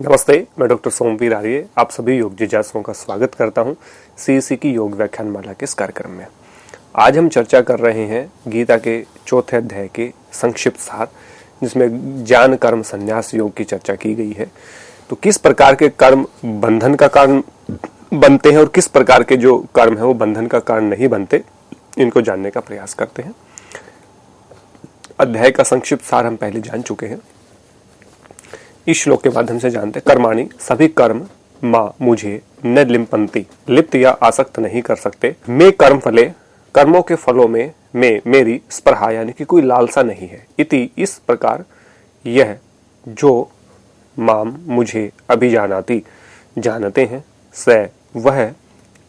नमस्ते, मैं डॉक्टर सोमवीर आर्य आप सभी योग जिज्ञासुओं का स्वागत करता हूं सीईसी की योग व्याख्यान माला के इस कार्यक्रम में। आज हम चर्चा कर रहे हैं गीता के चौथे अध्याय के संक्षिप्त सार, जिसमें ज्ञान कर्म संन्यास योग की चर्चा की गई है। तो किस प्रकार के कर्म बंधन का कारण बनते हैं और किस प्रकार के जो कर्म है वो बंधन का कारण नहीं बनते, इनको जानने का प्रयास करते हैं। अध्याय का संक्षिप्त सार हम पहले जान चुके हैं। इस श्लोक के माध्यम से जानते हैं, कर्माणि सभी कर्म मां मुझे न लिम्पन्ति, लिप्त या आसक्त नहीं कर सकते। मैं कर्म फले, कर्मों के फलों में मेरी स्पर्हा यानी कि कोई लालसा नहीं है। इति इस प्रकार यह जो माम मुझे अभिजानाति जानते हैं, स वह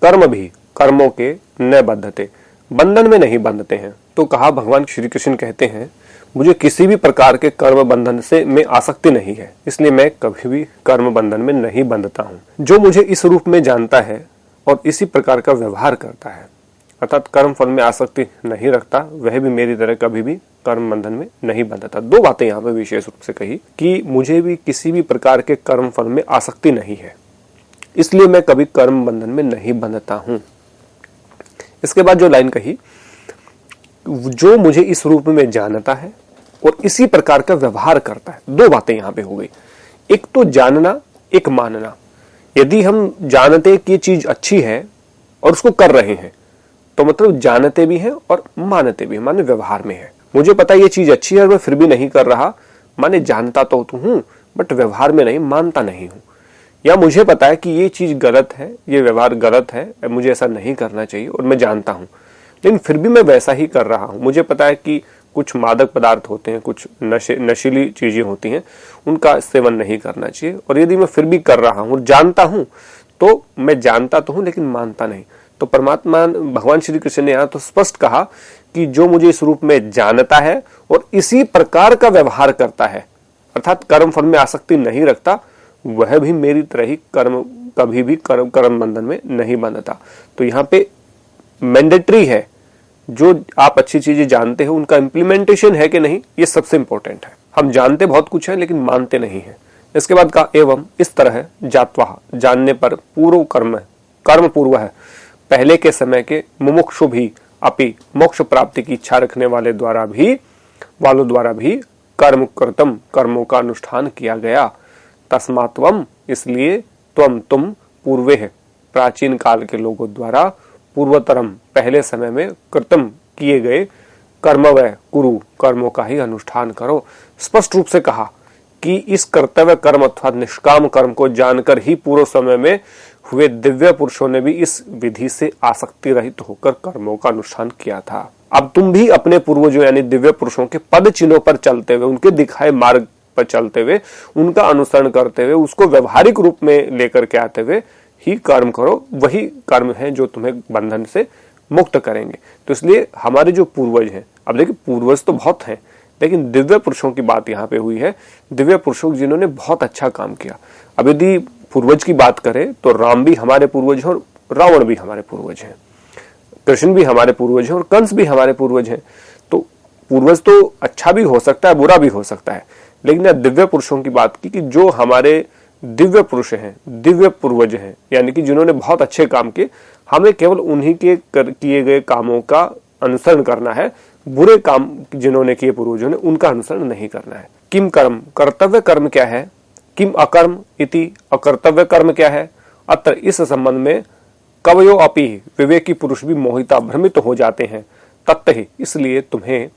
कर्म भी कर्मों के न बद्धते, बंधन में नहीं बंधते हैं। तो कहा भगवान श्री कृष्ण कहते हैं, मुझे किसी भी प्रकार के कर्म बंधन से में आसक्ति नहीं है, इसलिए मैं कभी भी कर्म बंधन में नहीं बंधता हूं। जो मुझे इस रूप में जानता है और इसी प्रकार का व्यवहार करता है, अर्थात कर्म फल में आसक्ति नहीं रखता, वह भी मेरी तरह कभी भी कर्म बंधन में नहीं बंधता। दो बातें यहाँ पे विशेष रूप से कही कि मुझे भी किसी भी प्रकार के कर्म फल में आसक्ति नहीं है, इसलिए मैं कभी कर्म बंधन में नहीं बंधता हूं। इसके बाद जो लाइन कही, जो मुझे इस रूप में जानता है और इसी प्रकार का व्यवहार करता है। दो बातें यहां पे हो गई, एक तो जानना, एक मानना। यदि हम जानते कि ये चीज अच्छी है और उसको कर रहे हैं, तो मतलब जानते भी हैं और मानते भी हैं, माने व्यवहार में है। मुझे पता है ये चीज अच्छी है और मैं फिर भी नहीं कर रहा, माने जानता तो हूं बट व्यवहार में नहीं, मानता नहीं हूं। या मुझे पता है कि ये चीज गलत है, ये व्यवहार गलत है, मुझे ऐसा नहीं करना चाहिए और मैं जानता हूं, लेकिन फिर भी मैं वैसा ही कर रहा हूं। मुझे पता है कि कुछ मादक पदार्थ होते हैं, कुछ नशीली चीजें होती हैं, उनका सेवन नहीं करना चाहिए, और यदि मैं फिर भी कर रहा हूं, जानता हूं, तो मैं जानता तो हूं लेकिन मानता नहीं। तो परमात्मा भगवान श्री कृष्ण ने यहां तो स्पष्ट कहा कि जो मुझे इस रूप में जानता है और इसी प्रकार का व्यवहार करता है, अर्थात कर्म फल में आसक्ति नहीं रखता, वह भी मेरी तरह ही कर्म कभी भी कर्म बंधन में नहीं बंधता। तो यहाँ पे मैंडेटरी है, जो आप अच्छी चीजें जानते हो उनका इम्प्लीमेंटेशन है कि नहीं, ये सबसे इंपॉर्टेंट है। हम जानते बहुत कुछ है लेकिन मानते नहीं है। इसके बाद कहा, एवं इस तरह जात्वा, जानने पर पूर्व कर्म पूर्व है, पहले के समय के मुमुक्षु भी अपि, मोक्ष प्राप्ति की इच्छा रखने वालों द्वारा भी कर्म कृतम, कर्मों का अनुष्ठान किया गया। तस्मात्वम, इसलिए तुम पूर्वे है, प्राचीन काल के लोगों द्वारा पूर्वतरम, पहले समय में कृतम किए गए कर्मवय कुरु, कर्मों का ही अनुष्ठान करो। स्पष्ट रूप से कहा कि इस कर्तव्य कर्म अथवा निष्काम कर्म को जानकर ही पूर्व समय में हुए दिव्य पुरुषों ने भी इस विधि से आसक्ति रहित होकर कर्मों का अनुष्ठान किया था। अब तुम भी अपने पूर्वजों यानी दिव्य पुरुषों के पद चिन्हों पर चलते हुए, उनके दिखाए मार्ग पर चलते हुए, उनका अनुसरण करते हुए, उसको व्यवहारिक रूप में लेकर के आते हुए ही कर्म करो। वही कर्म है जो तुम्हें बंधन से मुक्त करेंगे। तो इसलिए हमारे जो पूर्वज हैं, अब देखिए पूर्वज तो बहुत हैं, लेकिन दिव्य पुरुषों की बात यहाँ पे हुई है, दिव्य पुरुषों जिन्होंने बहुत अच्छा काम किया। अब यदि पूर्वज की बात करें तो राम भी हमारे पूर्वज हैं और रावण भी हमारे पूर्वज हैं, कृष्ण भी हमारे पूर्वज हैं और कंस भी हमारे पूर्वज हैं। तो पूर्वज तो अच्छा भी हो सकता है, बुरा भी हो सकता है, लेकिन दिव्य पुरुषों की बात की कि जो हमारे दिव्य पुरुष हैं, दिव्य पूर्वज हैं, यानी कि जिन्होंने बहुत अच्छे काम किए, हमें केवल उन्हीं के किए गए कामों का अनुसरण करना है। बुरे काम जिन्होंने किए पूर्वजों ने, उनका अनुसरण नहीं करना है। किम कर्म, कर्तव्य कर्म क्या है, किम अकर्म इति, अकर्तव्य कर्म क्या है। अत्र इस संबंध में कवयो अपि, विवेकी पुरुष भी मोहिता भ्रमित हो जाते हैं। तत्तहि, इसलिए तुम्हें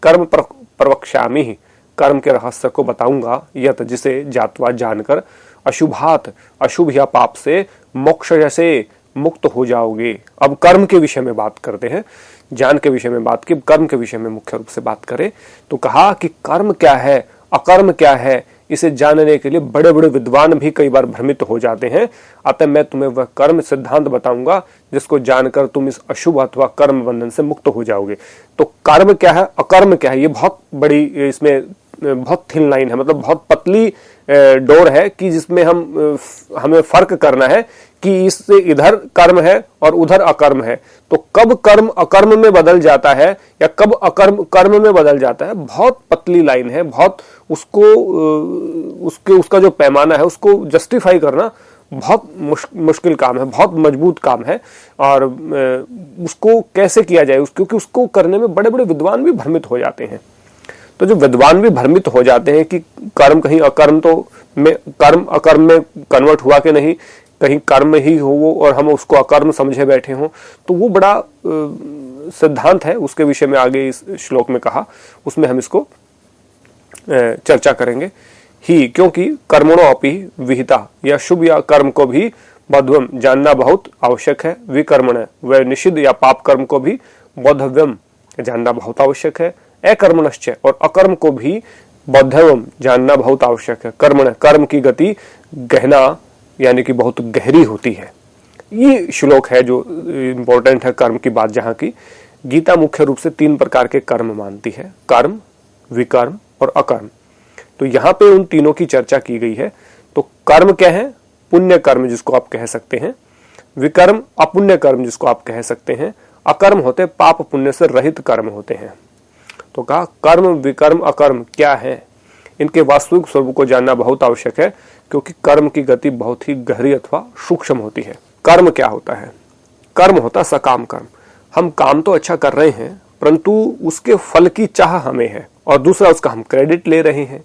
कर्म प्रवक्ष्यामि, कर्म के रहस्य को बताऊंगा, यत जिसे जात्वा जानकर, अशुभात, अशुभ या पाप से, मोक्ष से मुक्त हो जाओगे। अब कर्म के विषय में बात करते हैं, ज्ञान के विषय में बात की, कर्म के विषय में मुख्य रूप से बात करें तो कहा कि कर्म क्या है, अकर्म क्या है, इसे जानने के लिए बड़े बड़े विद्वान भी कई बार भ्रमित हो जाते हैं। अतः मैं तुम्हें वह कर्म सिद्धांत बताऊंगा जिसको जानकर तुम इस अशुभ अथवा कर्म बंधन से मुक्त हो जाओगे। तो कर्म क्या है, अकर्म क्या है, ये बहुत बड़ी, इसमें बहुत थिन लाइन है, मतलब बहुत पतली डोर है कि जिसमें हमें फर्क करना है कि इससे इधर कर्म है और उधर अकर्म है, तो कब कर्म अकर्म में बदल जाता है या कब अकर्म कर्म में बदल जाता है, बहुत पतली लाइन है। बहुत उसका जो पैमाना है उसको जस्टिफाई करना बहुत मुश्किल काम है, बहुत मजबूत काम है। और उसको कैसे किया जाए, क्योंकि उसको करने में बड़े बड़े विद्वान भी भ्रमित हो जाते हैं। तो जो विद्वान भी भ्रमित हो जाते हैं कि कर्म कहीं अकर्म में कर्म अकर्म में कन्वर्ट हुआ कि नहीं, कहीं कर्म ही हो वो और हम उसको अकर्म समझे बैठे हों, तो वो बड़ा सिद्धांत है, उसके विषय में आगे इस श्लोक में कहा, उसमें हम इसको चर्चा करेंगे ही। क्योंकि कर्मणो अपि विहिता, या शुभ या कर्म को भी बौद्धव्यम जानना बहुत आवश्यक है। विकर्मण व निषिद्ध या पाप कर्म को भी बौद्धव्यम जानना बहुत आवश्यक है। अकर्मणश्च, और अकर्म को भी बौद्धव्यम जानना बहुत आवश्यक है। कर्मण, कर्म की गति गहना यानी कि बहुत गहरी होती है। ये श्लोक है जो इंपॉर्टेंट है कर्म की बात, जहां की गीता मुख्य रूप से 3 प्रकार के कर्म मानती है, कर्म, विकर्म और अकर्म। तो यहां पे उन तीनों की चर्चा की गई है। तो कर्म क्या है? पुण्य कर्म जिसको आप कह सकते हैं, विकर्म अपुण्य कर्म जिसको आप कह सकते हैं, अकर्म होते पाप पुण्य से रहित कर्म होते हैं। तो कहा कर्म, विकर्म, अकर्म क्या है, इनके वास्तविक स्वरूप को जानना बहुत आवश्यक है, क्योंकि कर्म की गति बहुत ही गहरी अथवा सूक्ष्म होती है। कर्म क्या होता है? कर्म होता सकाम कर्म। हम काम तो अच्छा कर रहे हैं, परंतु उसके फल की चाह हमें है, और दूसरा उसका हम क्रेडिट ले रहे हैं।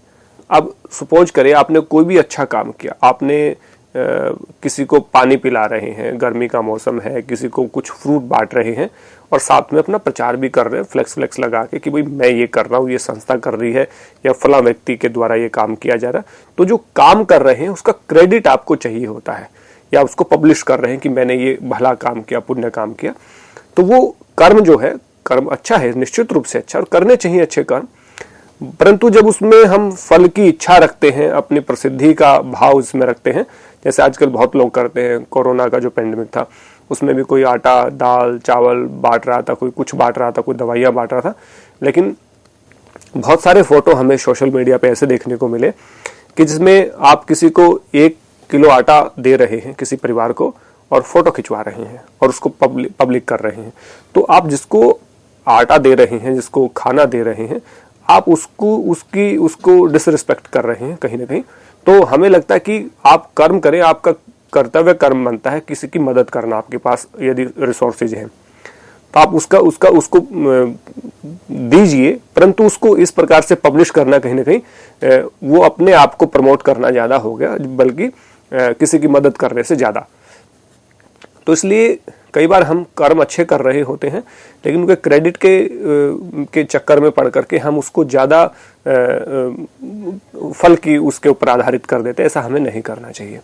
अब सपोज करें आपने कोई भी अच्छा काम किया, आपने किसी को पानी पिला रहे हैं, गर्मी का मौसम है, किसी को कुछ फ्रूट बांट रहे हैं, और साथ में अपना प्रचार भी कर रहे हैं, फ्लेक्स लगा के कि भाई मैं ये कर रहा हूँ, ये संस्था कर रही है, या फला व्यक्ति के द्वारा ये काम किया जा रहा है। तो जो काम कर रहे हैं उसका क्रेडिट आपको चाहिए होता है, या उसको पब्लिश कर रहे हैं कि मैंने ये भला काम किया, पुण्य काम किया। तो वो कर्म जो है, कर्म अच्छा है, निश्चित रूप से अच्छा, और करने चाहिए अच्छे कर्म, परंतु जब उसमें हम फल की इच्छा रखते हैं, अपनी प्रसिद्धि का भाव इसमें रखते हैं, जैसे आजकल बहुत लोग करते हैं। कोरोना का जो पेंडेमिक था उसमें भी कोई आटा, दाल, चावल बांट रहा था, कोई कुछ बांट रहा था, कोई दवाइयां बांट रहा था, लेकिन बहुत सारे फोटो हमें सोशल मीडिया पे ऐसे देखने को मिले कि जिसमें आप किसी को 1 किलो आटा दे रहे हैं किसी परिवार को, और फोटो खिंचवा रहे हैं और उसको पब्लिक कर रहे हैं। तो आप जिसको आटा दे रहे हैं, जिसको खाना दे रहे हैं, आप उसको डिसरिस्पेक्ट कर रहे हैं कहीं ना कहीं। तो हमें लगता है कि आप कर्म करें, आपका कर्तव्य कर्म बनता है किसी की मदद करना, आपके पास यदि रिसोर्सेज हैं तो आप उसको दीजिए, परंतु उसको इस प्रकार से पब्लिश करना कहीं ना कहीं वो अपने आप को प्रमोट करना ज्यादा हो गया, बल्कि किसी की मदद करने से ज्यादा। तो इसलिए कई बार हम कर्म अच्छे कर रहे होते हैं, लेकिन उनके क्रेडिट के चक्कर में पड़ करके हम उसको ज्यादा फल की उसके ऊपर आधारित कर देते हैं। ऐसा हमें नहीं करना चाहिए।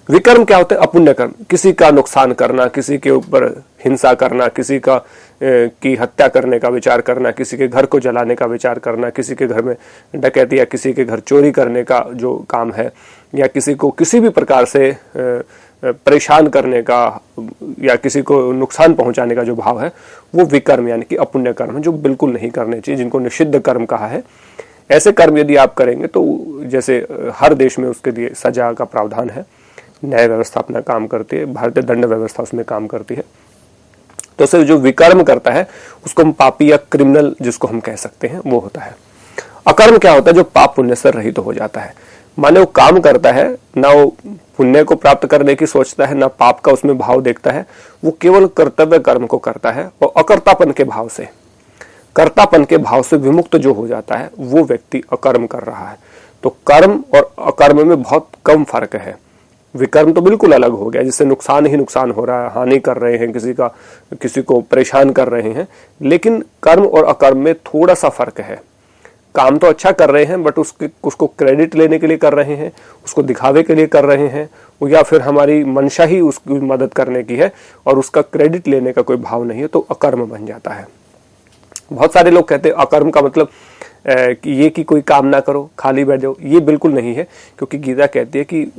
विकर्म क्या होता है? अपुण्य कर्म, किसी का नुकसान करना, किसी के ऊपर हिंसा करना, किसी का की हत्या करने का विचार करना, किसी के घर को जलाने का विचार करना, किसी के घर में डकैती या किसी के घर चोरी करने का जो काम है, या किसी को किसी भी प्रकार से परेशान करने का या किसी को नुकसान पहुंचाने का जो भाव है, वो विकर्म यानी कि अपुण्य कर्म है, जो बिल्कुल नहीं करने चाहिए, जिनको निषिद्ध कर्म कहा है। ऐसे कर्म यदि आप करेंगे तो जैसे हर देश में उसके लिए सजा का प्रावधान है, न्याय व्यवस्था अपना काम करती है, भारतीय दंड व्यवस्था उसमें काम करती है। तो सिर्फ जो विकर्म करता है उसको हम पापी या क्रिमिनल जिसको हम कह सकते हैं वो होता है। अकर्म क्या होता है? जो पाप पुण्य से रहित हो जाता है। माने वो काम करता है, ना वो पुण्य को प्राप्त करने की सोचता है, ना पाप का उसमें भाव देखता है, वो केवल कर्तव्य कर्म को करता है, और अकर्तापन के भाव से, कर्तापन के भाव से विमुक्त जो हो जाता है वो व्यक्ति अकर्म कर रहा है। तो कर्म और अकर्म में बहुत कम फर्क है। विकर्म तो बिल्कुल अलग हो गया, जिससे नुकसान ही नुकसान हो रहा है, हानि कर रहे हैं, किसी को परेशान कर रहे हैं। लेकिन कर्म और अकर्म में थोड़ा सा फर्क है। काम तो अच्छा कर रहे हैं, बट उसको क्रेडिट लेने के लिए कर रहे हैं, उसको दिखावे के लिए कर रहे हैं, या फिर हमारी मंशा ही उसकी मदद करने की है और उसका क्रेडिट लेने का कोई भाव नहीं है, तो अकर्म बन जाता है। बहुत सारे लोग कहते हैं अकर्म का मतलब कि ये कि कोई काम ना करो, खाली बैठ जाओ। ये बिल्कुल नहीं है, क्योंकि गीता कहती है कि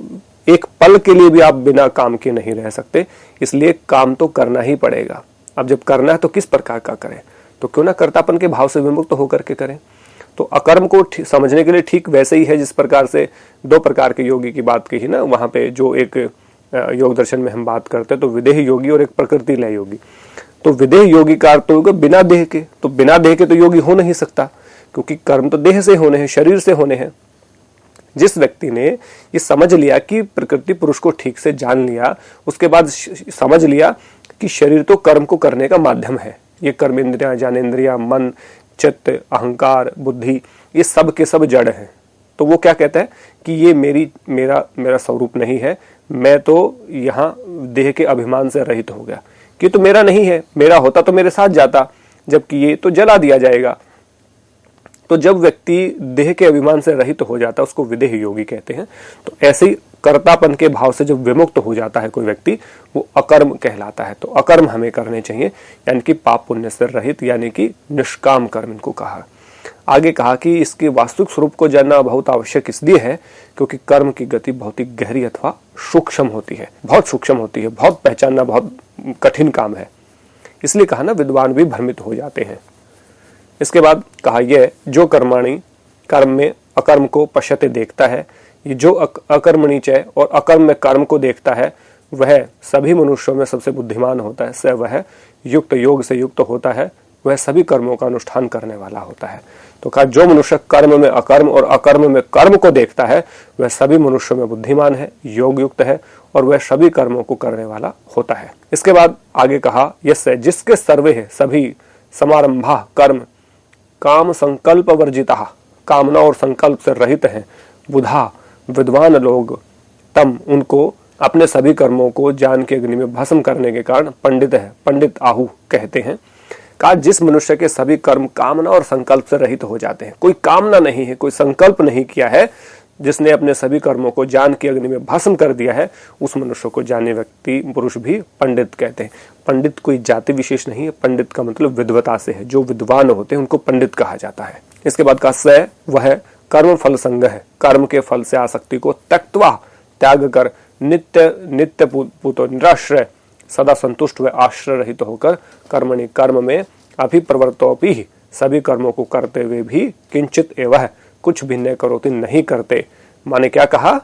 एक पल के लिए भी आप बिना काम के नहीं रह सकते, इसलिए काम तो करना ही पड़ेगा। अब जब करना है तो किस प्रकार का करें? तो क्यों ना कर्तापन के भाव से विमुक्त होकर के करें। तो अकर्म को समझने के लिए ठीक वैसे ही है जिस प्रकार से 2 प्रकार के योगी की बात कही ना, वहां पे जो एक योग दर्शन में हम बात करते हैं तो विदेह योगी और एक प्रकृति लय योगी। तो विदेह योगी का अर्थ होगा बिना देह के, तो बिना देह के तो योगी हो नहीं सकता, क्योंकि कर्म तो देह से होने हैं, शरीर से होने हैं। जिस व्यक्ति ने ये समझ लिया कि प्रकृति पुरुष को ठीक से जान लिया, उसके बाद समझ लिया कि शरीर तो कर्म को करने का माध्यम है, ये कर्म इंद्रियां, ज्ञानेंद्रियां, मन, चित्त, अहंकार, बुद्धि, ये सब के सब जड़ हैं, तो वो क्या कहता है कि ये मेरा स्वरूप नहीं है, मैं तो यहाँ देह के अभिमान से रहित हो गया, कि तो मेरा नहीं है, मेरा होता तो मेरे साथ जाता, जबकि ये तो जला दिया जाएगा। तो जब व्यक्ति देह के अभिमान से रहित हो जाता है उसको विदेह योगी कहते हैं। तो ऐसे ही कर्तापन के भाव से जब विमुक्त हो जाता है कोई व्यक्ति, वो अकर्म कहलाता है। तो अकर्म हमें करने चाहिए, यानी कि पाप पुण्य से रहित, यानी कि निष्काम कर्म इनको कहा। आगे कहा कि इसके वास्तविक स्वरूप को जानना बहुत आवश्यक इसलिए है क्योंकि कर्म की गति बहुत ही गहरी अथवा सूक्ष्म होती है, बहुत सूक्ष्म होती है, बहुत पहचानना बहुत कठिन काम है। इसलिए कहा ना विद्वान भी भ्रमित हो जाते हैं। इसके बाद कहा यह जो कर्माणि कर्म में अकर्म को पश्यते देखता है, ये जो अकर्मणिचय और अकर्म में कर्म को देखता है वह सभी मनुष्यों में सबसे बुद्धिमान होता है। स वह युक्त योग से युक्त होता है, वह सभी कर्मों का अनुष्ठान करने वाला होता है। तो कहा जो मनुष्य कर्म में अकर्म और अकर्म में कर्म को देखता है वह सभी मनुष्यों में बुद्धिमान है, योग युक्त है और वह सभी कर्मों को करने वाला होता है। इसके बाद आगे कहा यस्य जिसके सर्वे है सभी समारंभा कर्म काम संकल्प वर्जिता, कामना और संकल्प से रहित हैं, बुधा विद्वान लोग, तम उनको अपने सभी कर्मों को जान के अग्नि में भस्म करने के कारण पंडित है, पंडित आहु कहते हैं। कहा जिस मनुष्य के सभी कर्म कामना और संकल्प से रहित हो जाते हैं, कोई कामना नहीं है, कोई संकल्प नहीं किया है, जिसने अपने सभी कर्मों को जान के अग्नि में भस्म कर दिया है, उस मनुष्य को जाने व्यक्ति पुरुष भी पंडित कहते हैं। पंडित कोई जाति विशेष नहीं है, पंडित का मतलब विद्वता से है, जो विद्वान होते हैं उनको पंडित कहा जाता है। इसके बाद का स वह कर्म फल संग है, कर्म के फल से आसक्ति को त्यक्त्वा त्याग कर नित्य पूतो निराश्रय सदा संतुष्ट व आश्रय रहित होकर कर्मणि कर्म में अभिप्रवर्तोपि सभी कर्मों को करते हुए भी किंचित एवं कुछ भी न करोति नहीं करते। माने क्या कहा,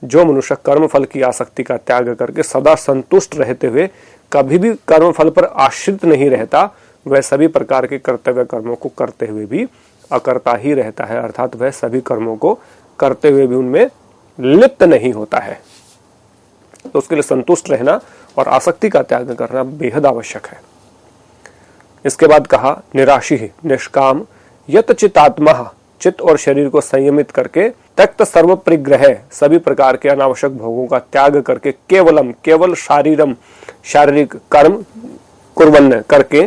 जो मनुष्य कर्म फल की आसक्ति का त्याग करके सदा संतुष्ट रहते हुए कभी भी कर्म फल पर आश्रित नहीं रहता, वह सभी प्रकार के कर्तव्य कर्मों को करते हुए भी अकर्ता ही रहता है, अर्थात वह सभी कर्मों को करते हुए भी उनमें लिप्त नहीं होता है। तो उसके लिए संतुष्ट रहना और आसक्ति का त्याग करना बेहद आवश्यक है। इसके बाद कहा निराशी निष्काम यत चितात्मा, चित्त और शरीर को संयमित करके त्यक्त सर्व परिग्रह सभी प्रकार के अनावश्यक भोगों का त्याग करके केवल शारीरिक कर्म कुर्वन्न करके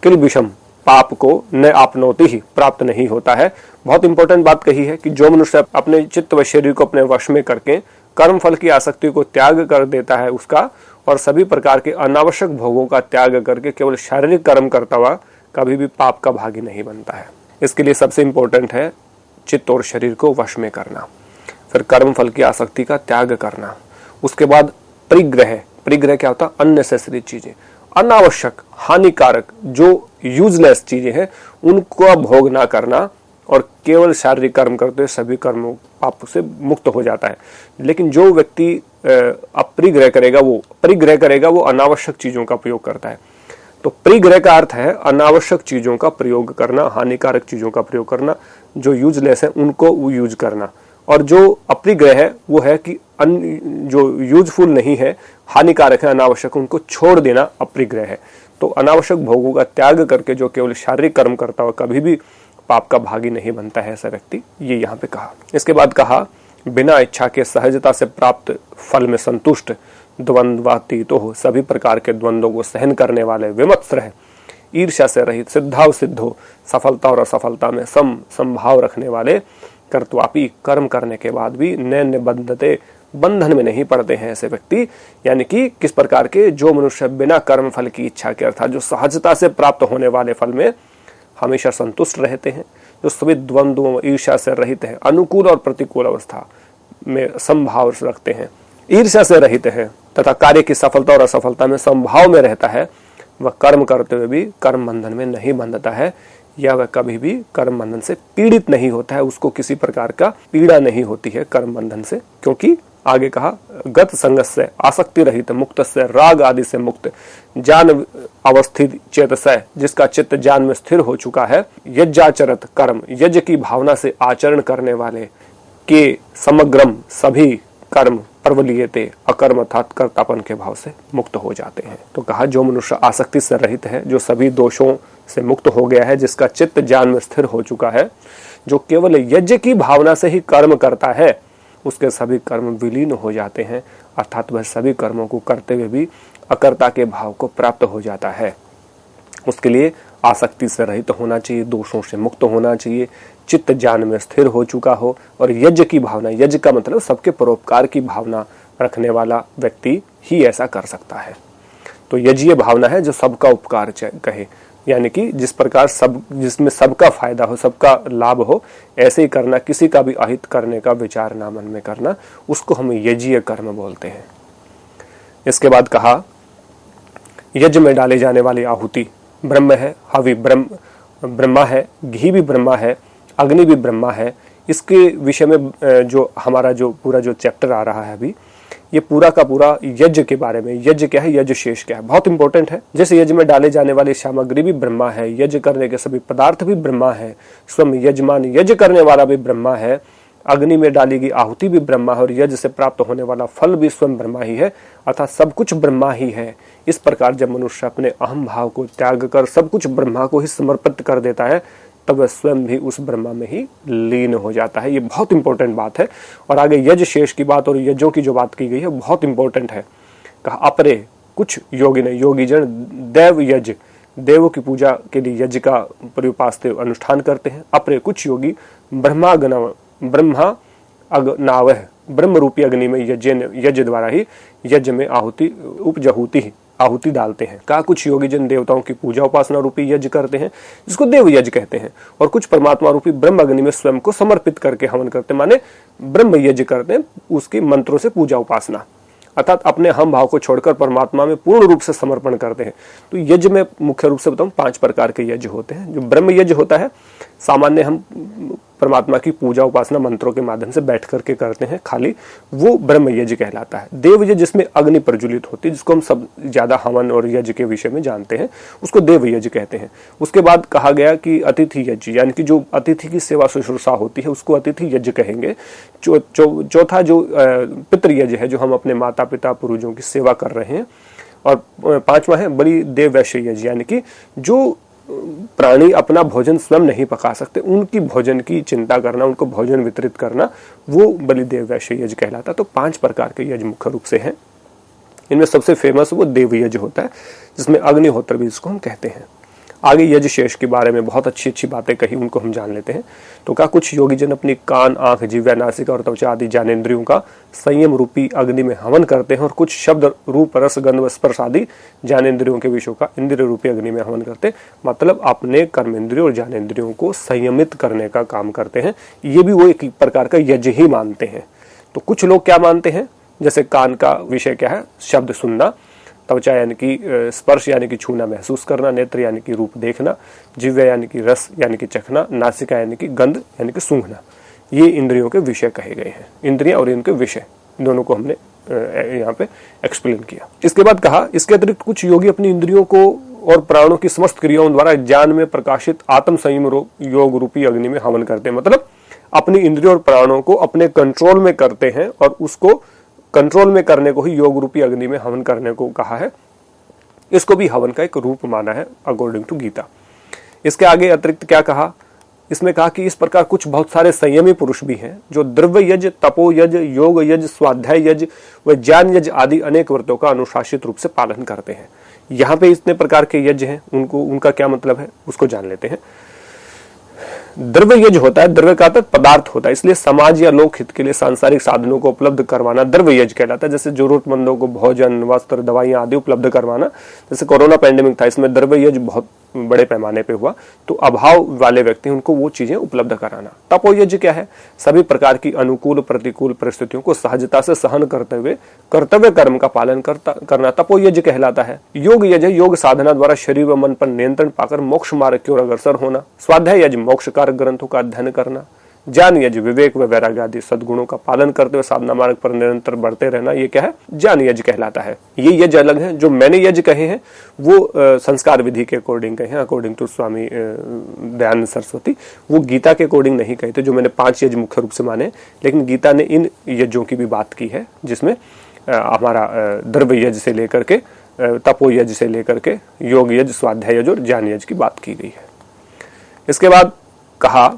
किल विषम पाप को न आपनोति ही प्राप्त नहीं होता है। बहुत इंपॉर्टेंट बात कही है कि जो मनुष्य अपने चित्त व शरीर को अपने वश में करके कर्म फल की आसक्ति को त्याग कर देता है उसका, और सभी प्रकार के अनावश्यक भोगों का त्याग करके केवल शारीरिक कर्म करता हुआ कभी भी पाप का भागी नहीं बनता है। इसके लिए सबसे इंपॉर्टेंट है चित्त और शरीर को वश में करना, फिर कर्म फल की आसक्ति का त्याग करना, उसके बाद परिग्रह क्या होता है, अननेसेसरी चीजें, अनावश्यक हानिकारक जो यूजलेस चीजें हैं उनको भोग ना करना, और केवल शारीरिक कर्म करते हुए सभी कर्मों पाप से मुक्त हो जाता है। लेकिन जो व्यक्ति अपरिग्रह करेगा वो अनावश्यक चीजों का प्रयोग करता है। तो परिग्रह का अर्थ है अनावश्यक चीजों का प्रयोग करना, हानिकारक चीजों का प्रयोग करना, जो यूजलेस है उनको वो यूज करना, और जो अपरिग्रह है वो है कि जो यूजफुल नहीं है, हानिकारक है, अनावश्यक, उनको छोड़ देना अपरिग्रह है। तो अनावश्यक भोगों का त्याग करके जो केवल शारीरिक कर्म करता हुआ कभी भी पाप का भागी नहीं बनता है ऐसा व्यक्ति, ये यहाँ पे कहा। इसके बाद कहा बिना इच्छा के सहजता से प्राप्त फल में संतुष्ट, द्वंद्वातीत हो, सभी प्रकार के द्वंद्वों को सहन करने वाले, विमत्स रहे, ईर्ष्या से रहित, सिद्धाव सिद्धो, सफलता और असफलता में समभाव रखने वाले, कर्तवापी कर्म करने के बाद भी न निबद्धते, बंधन में नहीं पड़ते हैं ऐसे व्यक्ति। यानी कि किस प्रकार के, जो मनुष्य बिना कर्म फल की इच्छा के अर्थात जो सहजता से प्राप्त होने वाले फल में हमेशा संतुष्ट रहते हैं, जो सभी द्वंद्वों ईर्ष्या से रहित हैं, अनुकूल और प्रतिकूल अवस्था में समभाव रखते हैं, ईर्ष्या से रहित है तथा कार्य की सफलता और असफलता में समभाव में रहता है, वह कर्म करते हुए भी कर्म बंधन में नहीं बंधता है, या वह कभी भी कर्म बंधन से पीड़ित नहीं होता है, उसको किसी प्रकार का पीड़ा नहीं होती है कर्म बंधन से, क्योंकि आगे कहा गत संग से आसक्ति रहित मुक्त से राग आदि से मुक्त ज्ञान अवस्थित चेतसय, जिसका चित्त ज्ञान में स्थिर हो चुका है, यज्ञाचरत कर्म, यज्ञ की भावना से आचरण करने वाले के समग्रम सभी कर्म प्रवलीयते अकर्म अर्थात कर्तापन के भाव से मुक्त हो जाते हैं। तो कहा जो मनुष्य आसक्ति से रहित है, जो सभी दोषों से मुक्त हो गया है, जिसका चित्त ज्ञान में स्थिर हो चुका है, जो केवल यज्ञ की भावना से ही कर्म करता है, उसके सभी कर्म विलीन हो जाते हैं, अर्थात वह सभी कर्मों को करते हुए भी अकर्ता के भाव को प्राप्त हो जाता है। उसके लिए आसक्ति से रहित होना चाहिए, दोषों से मुक्त होना चाहिए, चित्त ज्ञान में स्थिर हो चुका हो, और यज्ञ की भावना, यज्ञ का मतलब सबके परोपकार की भावना रखने वाला व्यक्ति ही ऐसा कर सकता है। तो यज्ञीय भावना है जो सबका उपकार कहे, यानी कि जिस प्रकार सब, जिसमें सबका फायदा हो, सबका लाभ हो, ऐसे ही करना, किसी का भी अहित करने का विचार ना मन में करना, उसको हम यज्ञीय कर्म बोलते हैं। इसके बाद कहा यज्ञ में डाले जाने वाली आहुति ब्रह्म है, हवि ब्रह्मा है, घी भी ब्रह्मा है, अग्नि भी ब्रह्मा है। इसके विषय में जो हमारा जो पूरा जो चैप्टर आ रहा है अभी, ये पूरा का पूरा यज्ञ के बारे में, यज्ञ क्या है, यज्ञ शेष क्या है, बहुत इंपॉर्टेंट है। जैसे यज्ञ में डाले जाने वाली सामग्री भी ब्रह्मा है, यज्ञ करने के सभी पदार्थ भी ब्रह्मा है, स्वयं यजमान यज्ञ करने वाला भी ब्रह्मा है, अग्नि में डाली गई आहुति भी ब्रह्मा है, और यज्ञ से प्राप्त होने वाला फल भी स्वयं ब्रह्मा ही है, अर्थात सब कुछ ब्रह्मा ही है। इस प्रकार जब मनुष्य अपने अहम भाव को त्याग कर सब कुछ ब्रह्मा को ही समर्पित कर देता है, तब वह स्वयं भी उस ब्रह्मा में ही लीन हो जाता है। ये बहुत इंपॉर्टेंट बात है। और आगे यज्ञ शेष की बात और यज्ञों की जो बात की गई है बहुत इंपॉर्टेंट है। कहा अपरे कुछ योगी ने, योगी जन देव यज्ञ, देवों की पूजा के लिए यज्ञ का परिउपास्ते अनुष्ठान करते हैं। अपरे कुछ योगी ब्रह्मा अग्नावह, ब्रह्म रूपी अग्नि में यज्ञ द्वारा ही यज्ञ में आहुति उपजहूति आहुति डालते हैं। कहा कुछ योगी जन देवताओं की पूजा उपासना रूपी यज्ञ करते हैं, जिसको देव यज्ञ कहते हैं, और कुछ परमात्मा रूपी ब्रह्म अग्नि में स्वयं को समर्पित करके हवन करते हैं, माने ब्रह्म यज्ञ करते हैं, उसकी मंत्रों से पूजा उपासना, अर्थात अपने हम भाव को छोड़कर परमात्मा में पूर्ण रूप से समर्पण करते हैं। तो यज्ञ में मुख्य रूप से बताऊं 5 प्रकार के यज्ञ होते हैं। जो ब्रह्म यज्ञ होता है, सामान्य हम परमात्मा की पूजा उपासना मंत्रों के माध्यम से बैठ करके करते हैं, खाली वो ब्रह्म यज्ञ कहलाता है। देव यज्ञ जिसमें अग्नि प्रज्वलित होती है, जिसको हम सब ज्यादा हवन और यज्ञ के विषय में जानते हैं, उसको देव यज्ञ कहते हैं। उसके बाद कहा गया कि अतिथि यज्ञ, यानी कि जो अतिथि की सेवा शुश्रूषा होती है उसको अतिथि यज्ञ कहेंगे। चौथा जो पितृ यज्ञ है, जो हम अपने माता पिता पूर्वजों की सेवा कर रहे हैं। और 5वां है बलि देव वैश्य यज्ञ, यानी कि जो प्राणी अपना भोजन स्वयं नहीं पका सकते, उनकी भोजन की चिंता करना, उनको भोजन वितरित करना, वो बलिदेव वैश्य यज्ञ कहलाता। तो 5 प्रकार के यज्ञ मुख्य रूप से हैं। इनमें सबसे फेमस वो देव यज्ञ होता है, जिसमें अग्निहोत्र भी इसको हम कहते हैं। आगे यज्ञ शेष के बारे में बहुत अच्छी अच्छी बातें कही, उनको हम जान लेते हैं। तो कहा कुछ योगी जन अपनी कान, आंख, जिह्वा, नासिका और त्वचा आदि ज्ञानेंद्रियों का संयम रूपी अग्नि में हवन करते हैं, और कुछ शब्द, रूप, रस, गंध व स्पर्श आदि ज्ञानेंद्रियों के विषयों का इंद्रिय रूपी अग्नि में हवन करते हैं, मतलब अपने कर्मेंद्रियों और ज्ञानेंद्रियों को संयमित करने का काम करते हैं। ये भी वो एक प्रकार का यज्ञ ही मानते हैं। तो कुछ लोग क्या मानते हैं, जैसे कान का विषय क्या है, शब्द सुनना, त्वचा यानी कि स्पर्श यानी कि छूना महसूस करना, नेत्र यानी कि रूप देखना, जिह्वा यानी कि रस यानी कि चखना, नासिका यानी कि गंध यानी कि सूंघना, ये इंद्रियों के विषय कहे गए हैं। इंद्रियां और इनके विषय दोनों को हमने यहाँ पे एक्सप्लेन किया। इसके बाद कहा इसके अतिरिक्त कुछ योगी अपनी इंद्रियों को और प्राणों की समस्त क्रियाओं द्वारा ज्ञान में प्रकाशित आत्म संयम योग रूपी अग्नि में हवन करते हैं, मतलब अपनी इंद्रियों और प्राणों को अपने कंट्रोल में करते हैं, और उसको कंट्रोल में करने को ही योग रूपी अग्नि में हवन करने को कहा है। इसको भी हवन का एक रूप माना है अकॉर्डिंग टू गीता। इसके आगे अतिरिक्त क्या कहा, इसमें कहा कि इस प्रकार कुछ बहुत सारे संयमी पुरुष भी हैं जो द्रव्य यज्ञ, तपो यज्ञ, योग यज्ञ, स्वाध्याय यज्ञ व ज्ञान यज्ञ आदि अनेक व्रतों का अनुशासित रूप से पालन करते हैं। यहाँ पे इतने प्रकार के यज्ञ हैं, उनका क्या मतलब है उसको जान लेते हैं। द्रव्य यज्ञ होता है, द्रव्य का अर्थ पदार्थ होता है, इसलिए समाज या लोक हित के लिए सांसारिक साधनों को उपलब्ध करवाना द्रव्य यज्ञ कहलाता है। जैसे जरूरतमंदों को भोजन, वस्त्र, दवाइयां आदि उपलब्ध करवाना। जैसे कोरोना पैंडेमिक था, इसमें द्रव्य यज्ञ बहुत बड़े पैमाने पे हुआ, तो अभाव वाले व्यक्ति उनको वो चीजें उपलब्ध कराना। तपो यज्ञ क्या है, सभी प्रकार की अनुकूल प्रतिकूल परिस्थितियों को सहजता से सहन करते हुए कर्तव्य कर्म का पालन करना तपो यज्ञ कहलाता है। योग यज्ञ, योग साधना द्वारा शरीर व मन पर नियंत्रण पाकर मोक्ष मार्ग की ओर अग्रसर होना। स्वाध्याय यज्ञ, मोक्ष कारक ग्रंथों का अध्ययन करना। ज्ञान यज्ञ विवेक व वैराग्य आदि सद्गुणों का पालन करते हुए साधना मार्ग पर निरंतर बढ़ते रहना, ये क्या है? ज्ञान यज्ञ कहलाता है। ये यज्ञ अलग है। जो मैंने यज्ञ कहे हैं वो संस्कार विधि के अकॉर्डिंग कहे हैं, अकॉर्डिंग टू स्वामी दयानंद सरस्वती। वो गीता के अकॉर्डिंग नहीं कहे थे, जो मैंने 5 यज्ञ मुख्य रूप से माने। लेकिन गीता ने इन यज्ञों की भी बात की है, जिसमें हमारा द्रव्य यज्ञ से लेकर के तपो यज्ञ से लेकर के योग यज्ञ, स्वाध्याय यज्ञ और ज्ञान यज्ञ की बात की गई है। इसके बाद कहा,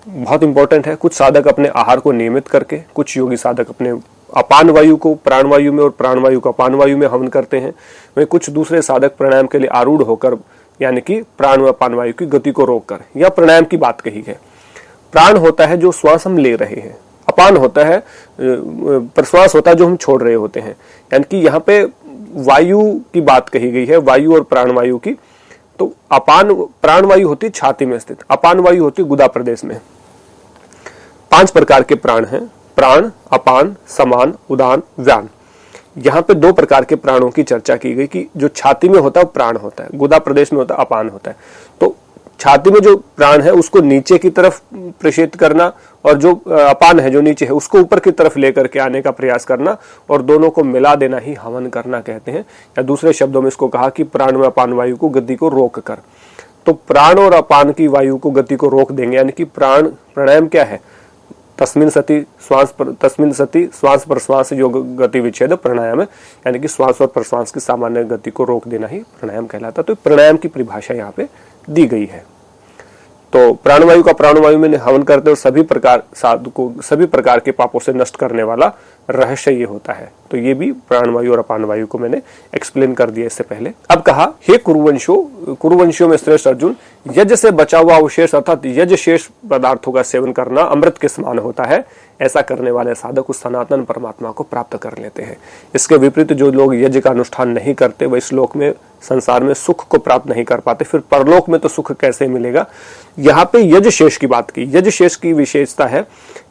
बहुत इंपॉर्टेंट है, कुछ साधक अपने आहार को नियमित करके, कुछ योगी साधक अपने अपान वायु को प्राण वायु में और प्राण वायु को अपान वायु में हवन करते हैं। वहीं कुछ दूसरे साधक प्राणायाम के लिए आरूढ़ होकर, यानी कि प्राण व अपान वायु की गति को रोककर, यह प्राणायाम की बात कही है। प्राण होता है जो श्वास हम ले रहे हैं, अपान होता है प्रश्वास होता है जो हम छोड़ रहे होते हैं। यानी कि यहाँ पे वायु की बात कही गई है, वायु और प्राण वायु की। तो अपान प्राण वायु होती है छाती में स्थित, अपान वायु होती है गुदा प्रदेश में। 5 प्रकार के प्राण हैं, प्राण, अपान, समान, उदान, व्यान। यहाँ पे 2 प्रकार के प्राणों की चर्चा की गई कि जो छाती में होता है वो प्राण होता है, गुदा प्रदेश में होता है अपान होता है। तो छाती में जो प्राण है उसको नीचे की तरफ प्रेषित करना, और जो अपान है जो नीचे है उसको ऊपर की तरफ लेकर के आने का प्रयास करना, और दोनों को मिला देना ही हवन करना कहते हैं। या दूसरे शब्दों में इसको कहा कि प्राण व अपान वायु को गति को रोक कर। तो प्राण और अपान की वायु को गति को रोक देंगे, यानी कि प्राणायाम क्या है? तस्मिन् सति श्वास प्रश्वास योग गति विच्छेद प्राणायाम है, यानी कि श्वास और प्रश्वास की सामान्य गति को रोक देना ही प्राणायाम कहलाता है। तो प्राणायाम की परिभाषा यहाँ पे दी गई है। तो प्राणवायु का प्राणवायु में हवन करते और सभी प्रकार साधु को सभी प्रकार के पापों से नष्ट करने वाला रहस्य ये होता है। तो ये भी प्राणवायु और अपानवायु को मैंने एक्सप्लेन कर दिया इससे पहले। अब कहा, हे कुरुवंशियों में श्रेष्ठ अर्जुन, यज्ञ से बचा हुआ अवशेष अर्थात यज्ञ शेष पदार्थों का सेवन करना अमृत के समान होता है। ऐसा करने वाले साधक उस सनातन परमात्मा को प्राप्त कर लेते हैं। इसके विपरीत जो लोग यज्ञ का अनुष्ठान नहीं करते वह इस लोक में संसार में सुख को प्राप्त नहीं कर पाते, फिर परलोक में तो सुख कैसे मिलेगा। यहाँ पे यज्ञ शेष की बात की। यज्ञ शेष की विशेषता है,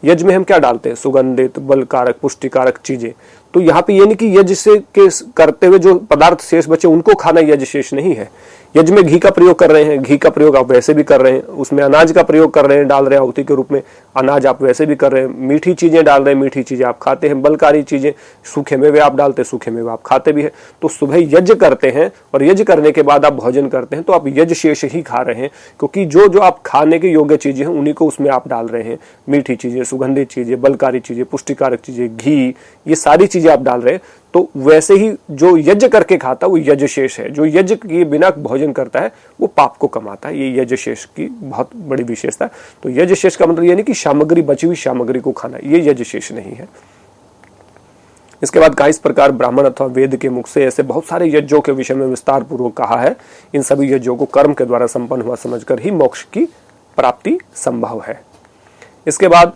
यज्ञ में हम क्या डालते हैं? सुगंधित, बलकारक, पुष्टिकारक चीजें। तो यहाँ पे ये नहीं कि यज्ञ से के करते हुए जो पदार्थ शेष बचे उनको खाना यज्ञ शेष नहीं है। यज्ञ में घी का प्रयोग कर रहे हैं, घी का प्रयोग आप वैसे भी कर रहे हैं। उसमें अनाज का प्रयोग कर रहे हैं, डाल रहे हैं आहुति के रूप में, अनाज आप वैसे भी कर रहे हैं। मीठी चीजें डाल रहे हैं, मीठी चीजें आप खाते हैं। बलकारी चीजें, सूखे मेवे आप डालते हैं, सूखे मेवे आप खाते भी हैं। तो सुबह यज्ञ करते हैं और यज्ञ करने के बाद आप भोजन करते हैं, तो आप यज्ञ शेष ही खा रहे हैं, क्योंकि जो जो आप खाने के योग्य चीजें हैं उन्हीं को उसमें आप डाल रहे हैं। मीठी चीजें, सुगंधित चीजें, बलकारी चीजें, पुष्टिकारक चीजें, घी, ये सारी चीजें आप डाल रहे हैं। तो वैसे ही जो यज्ञ करके खाता है वो यज्ञ शेष है। जो यज्ञ के बिना भोजन करता है वो पाप को कमाता है। ये यज्ञ शेष की बहुत बड़ी विशेषता है। तो यज्ञ शेष का मतलब ये नहीं कि सामग्री, बची हुई सामग्री को खाना, ये यज्ञ शेष नहीं है। इसके बाद कहा, इस प्रकार ब्राह्मण अथवा वेद के मुख से ऐसे बहुत सारे यज्ञों के विषय में विस्तार पूर्वक कहा है। इन सभी यज्ञों को कर्म के द्वारा संपन्न हुआ समझकर ही मोक्ष की प्राप्ति संभव है। इसके बाद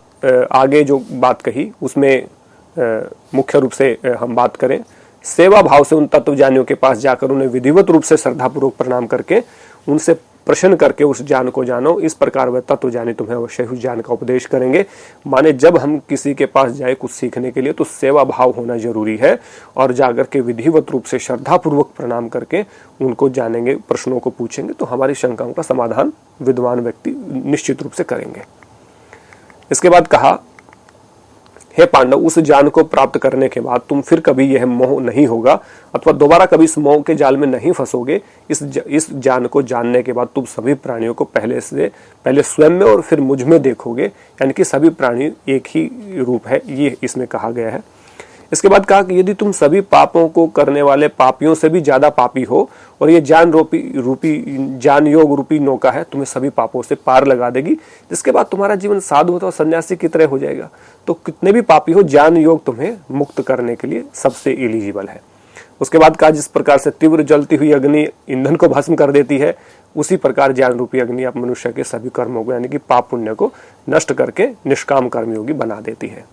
आगे जो बात कही उसमें मुख्य रूप से हम बात करें, सेवा भाव से उन तत्वज्ञानियों के पास जाकर उन्हें विधिवत रूप से श्रद्धापूर्वक प्रणाम करके उनसे प्रश्न करके उस ज्ञान को जानो। इस प्रकार वह तत्वज्ञानी तुम्हें अवश्य उस ज्ञान का उपदेश करेंगे। माने जब हम किसी के पास जाए कुछ सीखने के लिए तो सेवा भाव होना जरूरी है, और जाकर के विधिवत रूप से श्रद्धापूर्वक प्रणाम करके उनको जानेंगे, प्रश्नों को पूछेंगे, तो हमारी शंकाओं का समाधान विद्वान व्यक्ति निश्चित रूप से करेंगे। इसके बाद कहा, हे पांडव, उस ज्ञान को प्राप्त करने के बाद तुम फिर कभी यह मोह नहीं होगा अथवा दोबारा कभी इस मोह के जाल में नहीं फंसोगे। इस ज्ञान को जानने के बाद तुम सभी प्राणियों को पहले स्वयं में और फिर मुझ में देखोगे, यानी कि सभी प्राणी एक ही रूप है, ये इसमें कहा गया है। इसके बाद कहा कि यदि तुम सभी पापों को करने वाले पापियों से भी ज्यादा पापी हो और ये ज्ञान योग रूपी नौका है, तुम्हें सभी पापों से पार लगा देगी, जिसके बाद तुम्हारा जीवन साधु अथवा सन्यासी की तरह हो जाएगा। तो कितने भी पापी हो, ज्ञान योग तुम्हें मुक्त करने के लिए सबसे एलिजिबल है। उसके बाद कहा, जिस प्रकार से तीव्र जलती हुई अग्नि ईंधन को भस्म कर देती है, उसी प्रकार ज्ञान रूपी अग्नि आप मनुष्य के सभी कर्मों को, यानी कि पाप पुण्य को नष्ट करके निष्काम कर्मयोगी बना देती है।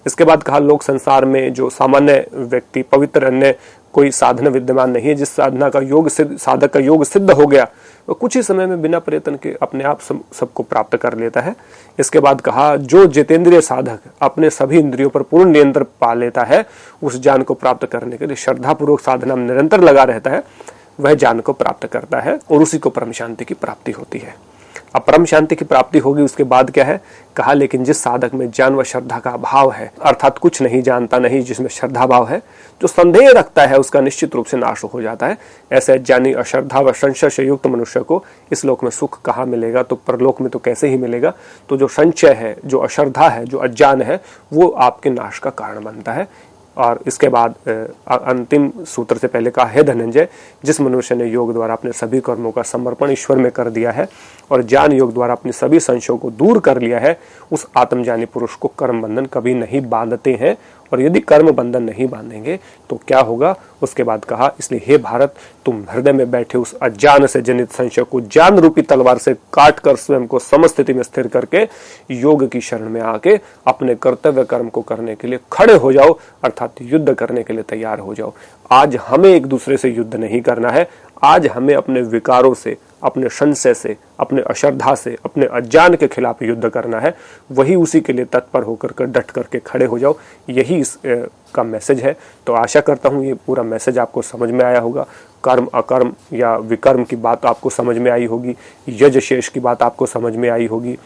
इसके बाद कहा, लोक संसार में जो सामान्य व्यक्ति पवित्र अन्य कोई साधना विद्यमान नहीं है। जिस साधक का योग सिद्ध हो गया वो कुछ ही समय में बिना प्रयत्न के अपने आप सबको प्राप्त कर लेता है। इसके बाद कहा, जो जितेंद्रिय साधक अपने सभी इंद्रियों पर पूर्ण नियंत्रण पा लेता है, उस ज्ञान को प्राप्त करने के लिए श्रद्धापूर्वक साधना में निरंतर लगा रहता है, वह ज्ञान को प्राप्त करता है और उसी को परम शांति की प्राप्ति होती है। अब परम शांति की प्राप्ति होगी, उसके बाद क्या है कहा, लेकिन जिस साधक में ज्ञान व श्रद्धा का अभाव है, अर्थात कुछ नहीं जानता नहीं, जिसमें श्रद्धा भाव है, जो संदेह रखता है, उसका निश्चित रूप से नाश हो जाता है। ऐसे अज्ञानी अश्रद्धा व संशय से युक्त मनुष्य को इस लोक में सुख कहाँ मिलेगा, तो परलोक में तो कैसे ही मिलेगा। तो जो संशय है, जो अश्रद्धा है, जो अज्ञान है, वो आपके नाश का कारण बनता है। और इसके बाद अंतिम सूत्र से पहले कहा, है धनंजय, जिस मनुष्य ने योग द्वारा अपने सभी कर्मों का समर्पण ईश्वर में कर दिया है और ज्ञान योग द्वारा अपने सभी संशयों को दूर कर लिया है, उस आत्मज्ञानी पुरुष को कर्म बंधन कभी नहीं बांधते हैं। और यदि कर्म बंधन नहीं बांधेंगे तो क्या होगा, उसके बाद कहा, इसलिए हे भारत, तुम हृदय में बैठे उस अज्ञान से जनित संशय को ज्ञान रूपी तलवार से काट कर स्वयं को समस्थिति में स्थिर करके योग की शरण में आके अपने कर्तव्य कर्म को करने के लिए खड़े हो जाओ, अर्थात युद्ध करने के लिए तैयार हो जाओ। आज हमें एक दूसरे से युद्ध नहीं करना है, आज हमें अपने विकारों से, अपने संशय से, अपने अश्रद्धा से, अपने अज्ञान के खिलाफ युद्ध करना है। वही उसी के लिए तत्पर होकर डट करके खड़े हो जाओ, यही इस का मैसेज है। तो आशा करता हूँ ये पूरा मैसेज आपको समझ में आया होगा। कर्म अकर्म या विकर्म की बात आपको समझ में आई होगी, यज शेष की बात आपको समझ में आई होगी,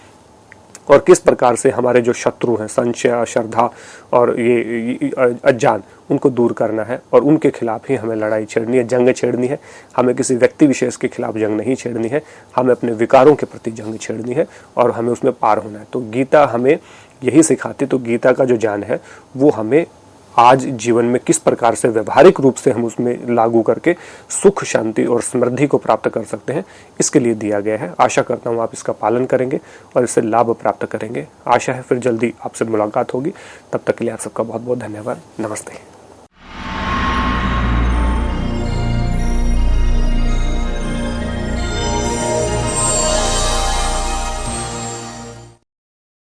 और किस प्रकार से हमारे जो शत्रु हैं, संशय, श्रद्धा और ये अज्ञान, उनको दूर करना है और उनके खिलाफ ही हमें लड़ाई छेड़नी है, जंग छेड़नी है। हमें किसी व्यक्ति विशेष के खिलाफ जंग नहीं छेड़नी है, हमें अपने विकारों के प्रति जंग छेड़नी है और हमें उसमें पार होना है। तो गीता हमें यही सिखाती। तो गीता का जो ज्ञान है वो हमें आज जीवन में किस प्रकार से व्यवहारिक रूप से हम उसमें लागू करके सुख, शांति और समृद्धि को प्राप्त कर सकते हैं, इसके लिए दिया गया है। आशा करता हूँ आप इसका पालन करेंगे और इससे लाभ प्राप्त करेंगे। आशा है फिर जल्दी आपसे मुलाकात होगी। तब तक के लिए आप सबका बहुत बहुत धन्यवाद। नमस्ते।